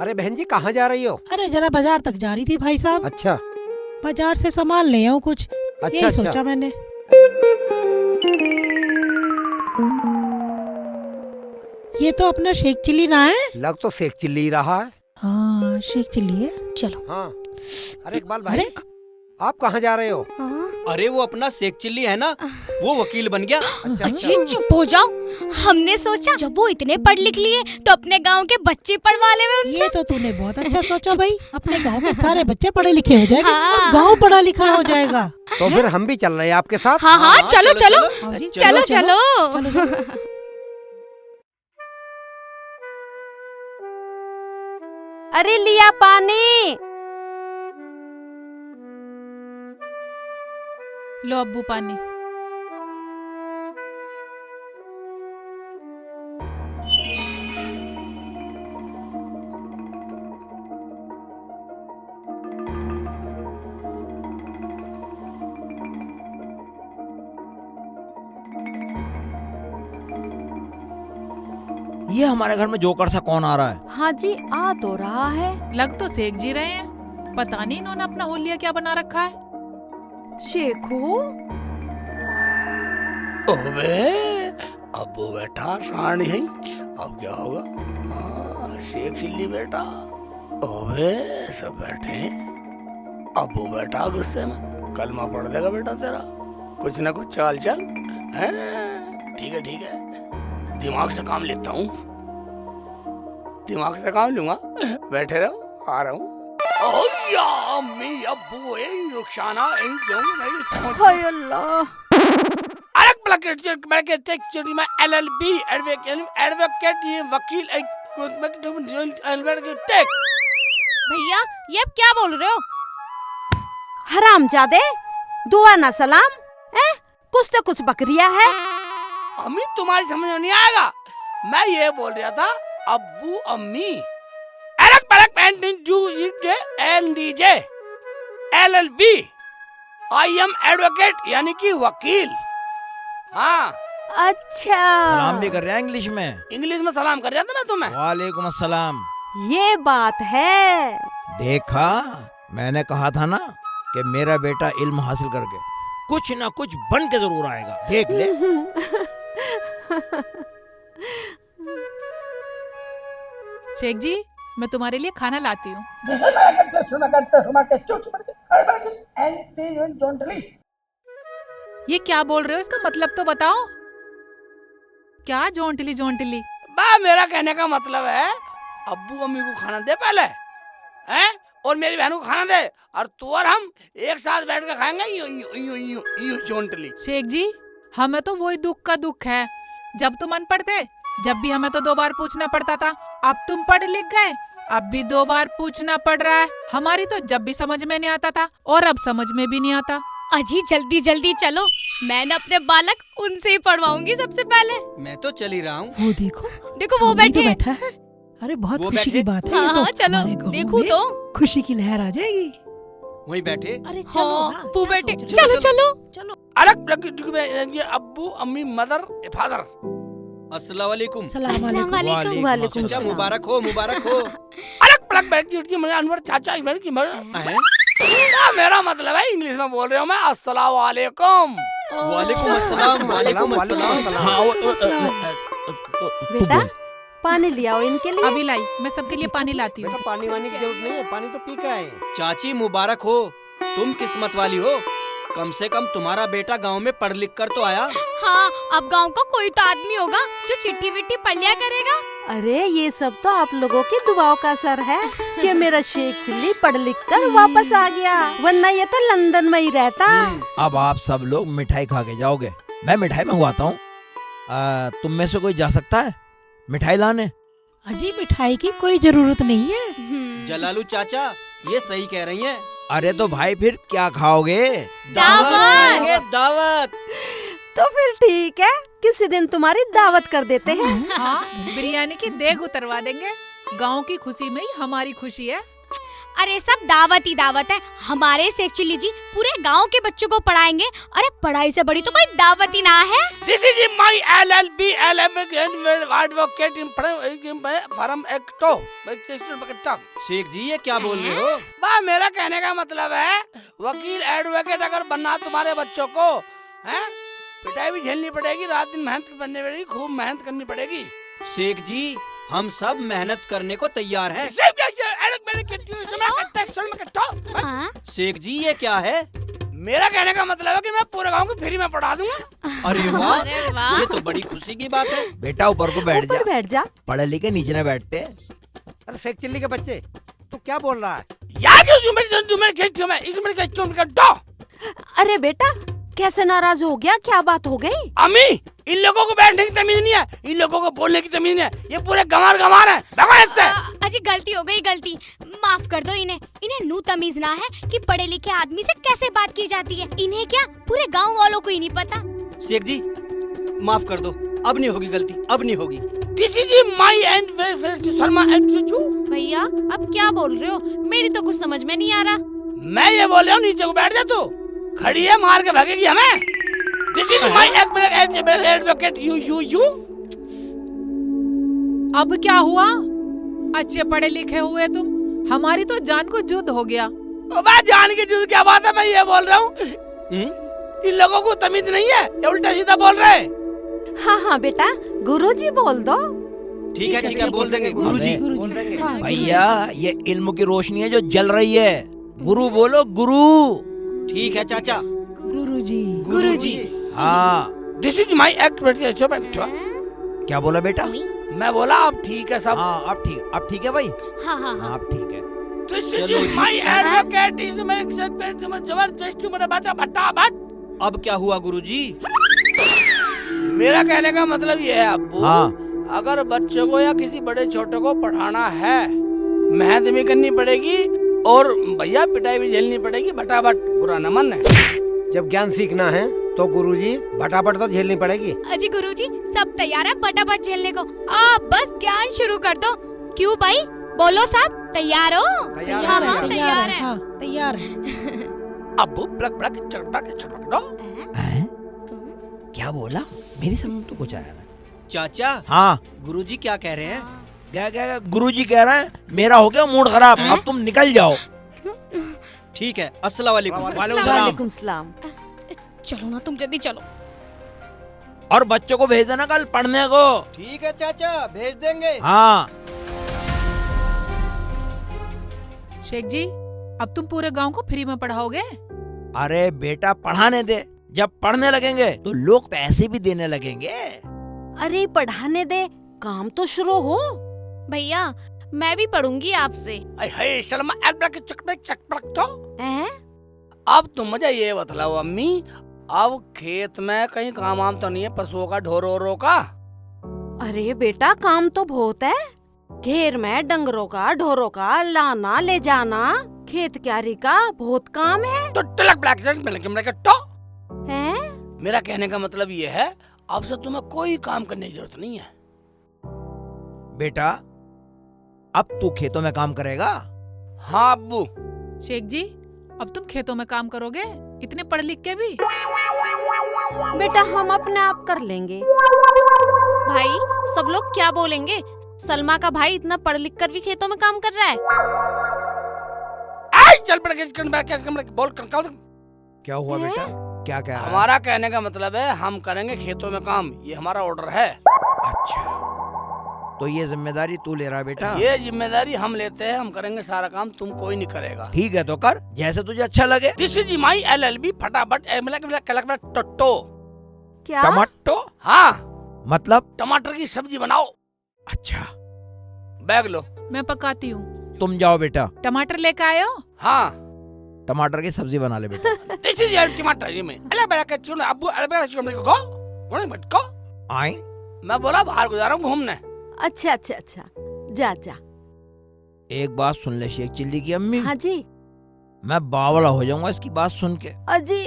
अरे बहन जी कहाँ जा रही हो? अरे जरा बाजार तक जा रही थी भाई साहब। अच्छा बाजार से सामान ले आऊं कुछ, अच्छा यही अच्छा। सोचा मैंने। ये तो अपना शेख चिल्ली ना है? लग तो शेख चिल्ली ही रहा है। हाँ शेख चिल्ली है। चलो। हाँ। अरे इकबाल भाई अरे आप कहाँ जा रहे हो? अरे वो अपना शेख चिल्ली है ना, वो वकील बन गया। अच्छा अजी चुप हो जाओ। हमने सोचा जब वो इतने पढ़ लिख लिए तो अपने गांव के बच्चे पढ़वा ले उनसे। ये तो तूने बहुत अच्छा सोचा भाई। अपने गांव के सारे बच्चे पढ़े लिखे हो जाएंगे हाँ। और गांव पढ़ा लिखा हो जाएगा। तो फिर हम भी चल रहे हैं आपके साथ। हाँ हाँ चलो चलो आओ जी, चलो चलो। अरे लिया पानी। लो अब्बू पानी। ये हमारे घर में जोकर सा कौन आ रहा है? हाँ जी आ तो रहा है। लग तो शेख जी रहे हैं, पता नहीं इन्होंने अपना होलिया क्या बना रखा है। शेखू ओबे अब्बू बेटा साढ़ है, अब क्या होगा? हाँ शेख चिल्ली बेटा। ओबे सब बैठे हैं। अब्बू बेटा गुस्से में कलमा पढ़ देगा बेटा तेरा, कुछ ना कुछ चाल चल है। ठीक है दिमाग से काम लेता हूँ, दिमाग से काम लूंगा। बैठे रहो, आ रहा हूँ। ओया अम्मी अब्बू रुखसाना हाय अल्लाह। LLB एडवोकेट ये वकील भैया ये अब क्या बोल रहे हो? हरामजादे दुआ ना सलाम है, कुछ तो कुछ बकरिया है। अम्मी तुम्हारी समझ में नहीं आएगा। मैं ये बोल रहा था अब्बू अम्मी LLB आई एम एडवोकेट यानी कि वकील। हाँ अच्छा सलाम भी कर रहे हैं इंग्लिश में। इंग्लिश में सलाम कर जाता मैं तुम्हें। वालेकुम अस्सलाम। ये बात है। देखा, मैंने कहा था ना कि मेरा बेटा इल्म हासिल करके कुछ ना कुछ बन के जरूर आएगा, देख ले। शेख जी मैं तुम्हारे लिए खाना लाती हूँ। ये क्या बोल रहे हो, इसका मतलब तो बताओ। क्या जोंटली जोंटली? बा मेरा कहने का मतलब है अब्बू अम्मी को खाना दे पहले हैं, और मेरी बहन को खाना दे, और तू और हम एक साथ बैठ कर खाएंगे यूं जोंटली। शेख जी हमें तो वही दुख का दुख है, जब तुम अनपढ़ थे जब भी हमें तो 2 बार पूछना पड़ता था, अब तुम पढ़ लिख गए अब भी 2 बार पूछना पड़ रहा है। हमारी तो जब भी समझ में नहीं आता था और अब समझ में भी नहीं आता। अजी जल्दी जल्दी चलो, मैं ना अपने बालक उनसे ही पढ़वाऊंगी सबसे पहले। मैं तो चल ही रहा हूँ। वो देखो देखो वो सामने तो बैठे। बैठा है। अरे बहुत वो खुशी बैठे? की बात है। हाँ ये तो हाँ चलो हमारे गाँव देखो में तो। खुशी की लहर आ जाएगी। वहीं बैठे। अरे चलो हाँ, ना, वो क्या बैठे। सोच रहे हो? चलो चलो। अलग ये अब्बू अम्मी मदर फादर। अस्सलाम वालेकुम। सलाम अस्सलाम वालेकुम। वालेकुम। वालेकुम चाचा सलाम। मुबारक हो मुबारक हो। अलग पलक बैठ की मैं अनवर चाचा की हैं? मेरा मतलब है इंग्लिश में बोल रहा हूँ मैं। अस्सलाम वालेकुम। वालेकुम अस्सलाम वालेकुम अस्सलाम। हाँ बेटा पानी लिया इनके लिए। अभी लाई, मैं सबके लिए पानी लाती हूँ। बेटा पानी वानी की जरूरत नहीं है, पानी तो पी के आए। चाची मुबारक हो, तुम किस्मत वाली हो, कम से कम तुम्हारा बेटा गांव में पढ़ लिख कर तो आया। हाँ अब गांव का कोई तो आदमी होगा जो चिट्ठी विट्ठी पढ़ लिया करेगा। अरे ये सब तो आप लोगों की दुआओं का असर है कि मेरा शेख चिल्ली पढ़ लिख कर वापस आ गया, वरना ये तो लंदन में ही रहता। अब आप सब लोग मिठाई खा के जाओगे, मैं मिठाई मंगवाता हूँ। तुम में से कोई जा सकता है मिठाई लाने? अजी मिठाई की कोई जरूरत नहीं है। जलालू चाचा ये सही कह रही हैं। अरे तो भाई फिर क्या खाओगे? दावत। खाएंगे, दावत। तो फिर ठीक है, किसी दिन तुम्हारी दावत कर देते हैं। हाँ बिरयानी की देग उतरवा देंगे, गांव की खुशी में ही हमारी खुशी है। अरे सब दावत ही दावत है। हमारे शेख चिल्ली जी पूरे गांव के बच्चों को पढ़ाएंगे। अरे पढ़ाई से बड़ी तो कोई दावत ही ना है। This is my LLB advocate form एक्टो। शेख जी ये क्या बोल रहे हो? बा मेरा कहने का मतलब है वकील एडवोकेट अगर बनना तुम्हारे बच्चों को हैं, पिटाई भी झेलनी पड़ेगी, रात दिन मेहनत करनी पड़ेगी, खूब मेहनत करनी पड़ेगी। शेख जी हम सब मेहनत करने को तैयार हैं। हाँ? शेख जी ये क्या है? मेरा कहने का मतलब है कि मैं पूरे गांव को फ्री में पढ़ा दूंगा। अरे वाह, अरे वाह। ये तो बड़ी खुशी की बात है। बेटा ऊपर को बैठ जा, ऊपर बैठ जा। पढ़े लिखे नीचे न बैठते। अरे शेख चिल्ली के बच्चे, तू क्या बोल रहा है? यार क्यों तुम्हें अरे बेटा कैसे नाराज हो गया, क्या बात हो गई? अम्मी इन लोगों को बैठने की तमीज नहीं है, इन लोगों को बोलने की तमीज नहीं है, ये पूरे गंवार है। भगवान से अजी गलती हो गई, गलती माफ कर दो इन्हें। इन्हें नू तमीज ना है कि पढ़े लिखे आदमी से कैसे बात की जाती है। इन्हें क्या पूरे गांव वालों को ही नहीं पता। शेख जी माफ कर दो, अब नहीं होगी गलती, अब नहीं होगी। This is my and Sharma and भैया अब क्या बोल रहे हो? मेरी तो कुछ समझ में नहीं आ रहा। मैं ये बोल रहा हूँ नीचे को बैठ जा, तू खड़ी है मार के भागेगी हमें। This is my advocate you. अब क्या हुआ? अच्छे पढ़े लिखे हुए तुम, हमारी तो जान को युद्ध हो गया। मैं जान के जुद क्या बात है, मैं ये बोल रहा हूँ इन लोगों को तमीज नहीं है, ये उल्टा सीधा बोल रहे हैं। हाँ हाँ बेटा गुरुजी बोल दो। ठीक है बोल देंगे गुरुजी। बोल देंगे। भैया ये इल्म की रोशनी है जो जल रही है। गुरु बोलो, गुरु। ठीक है चाचा। गुरुजी। हाँ दिस इज माय एडवोकेट। क्या बोला बेटा? मैं बोला अब ठीक है सब। हाँ अब ठीक है भाई। हाँ हाँ हाँ हाँ। अब ठीक है। This is my advocate is my जबरदस्ती मेरा बेटा भट्टाभट। अब क्या हुआ गुरुजी? मेरा कहने का मतलब ये है अब्बू, हाँ अगर बच्चों को या किसी बड़े छोटे को पढ़ाना है, मेहनत भी करनी पड़ेगी और भैया पिटाई भी झेलनी पड़ेगी। भटाभट बुरा न मन है। जब ज्ञान सीखना है तो गुरुजी भटाभट तो झेलनी पड़ेगी। अजी गुरुजी सब तैयार है फटाफट झेलने को। आप बस ज्ञान शुरू कर दो। क्यों भाई बोलो सब तैयार हो? तैयार हाँ है, हाँ तैयार है। हाँ तैयार है। अब्बू ब्लक ब्लक चटक दो। हैं? क्या बोला? मेरी समझ में तो कुछ आया ना। चाचा हाँ गुरुजी क्या कह रहे हैं? क्या गुरुजी कह रहे हैं मेरा हो गया मूड खराब, अब तुम निकल जाओ। ठीक है, अस्सलाम वालेकुम। वालेकुम सलाम। चलो ना तुम जल्दी चलो। और बच्चों को भेज देना कल पढ़ने को। ठीक है चाचा भेज देंगे। हाँ शेख जी अब तुम पूरे गांव को फ्री में पढ़ाओगे? अरे बेटा पढ़ाने दे, जब पढ़ने लगेंगे तो लोग पैसे भी देने लगेंगे। अरे पढ़ाने दे, काम तो शुरू हो। भैया मैं भी पढ़ूंगी आपसे। हे शर्मा चटक तो। हैं? अब तुम मुझे ये बतलाओ अम्मी, अब खेत में कहीं काम वाम तो नहीं है पशुओं का, ढोरों का? अरे बेटा काम तो बहुत है। घेर में डंगरों का ढोरों का लाना ले जाना, खेत क्यारी का बहुत काम है। तो टलक ब्लैक तो। हैं? मेरा कहने का मतलब ये है अब से तुम्हें कोई काम करने की जरूरत नहीं है। बेटा अब तू खेतों में काम करेगा? हाँ अब्बू। शेख जी अब तुम खेतों में काम करोगे इतने पढ़ लिख के भी? बेटा हम अपने आप कर लेंगे। भाई सब लोग क्या बोलेंगे? सलमा का भाई इतना पढ़ लिख कर भी खेतों में काम कर रहा है। चल बोल क्या हुआ बेटा? क्या कह रहा है? हमारा कहने का मतलब है हम करेंगे खेतों में काम, ये हमारा ऑर्डर है। अच्छा तो ये जिम्मेदारी तू ले रहा है बेटा? ये जिम्मेदारी हम लेते हैं, हम करेंगे सारा काम, तुम कोई नहीं करेगा। ठीक है तो कर जैसे तुझे अच्छा लगे। दिस इज माय LLB फटाफट टट्टो। क्या? टमाटो? हाँ मतलब? टमाटर की सब्जी बनाओ। अच्छा बैग लो। मैं पकाती हूँ। तुम जाओ बेटा, टमाटर लेके आए हो? हाँ टमाटर की सब्जी बना ले बेटा। दिस इज टमाटर ये में अल्लाह बड़ा के चुन अब्बू अल्लाह को मत को। आई मैं बोला बाहर गुजार रहा हूँ घूमने। अच्छा जा जा। एक बात सुन ले शेख चिल्ली की अम्मी, हाँ जी। मैं बावला हो जाऊंगा इसकी बात सुन के। अजी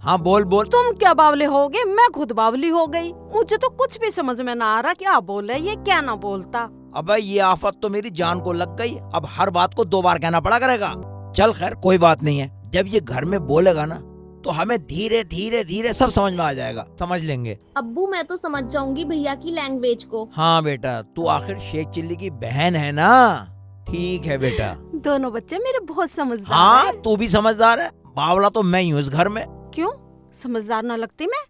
हाँ बोल बोल। तुम क्या बावले होगे, मैं खुद बावली हो गई। मुझे तो कुछ भी समझ में ना आ रहा क्या बोले ये क्या ना बोलता। अबे ये आफत तो मेरी जान को लग गई, अब हर बात को 2 बार कहना पड़ा करेगा। चल खैर कोई बात नहीं है, जब ये घर में बोलेगा ना तो हमें धीरे धीरे धीरे सब समझ में आ जाएगा, समझ लेंगे। अब्बू मैं तो समझ जाऊंगी भैया की लैंग्वेज को। हाँ बेटा, तू आखिर शेख चिल्ली की बहन है ना। ठीक है बेटा। दोनों बच्चे मेरे बहुत समझदार हाँ हैं। तू भी समझदार है, बावला तो मैं ही हूँ इस घर में। क्यों समझदार ना लगती मैं?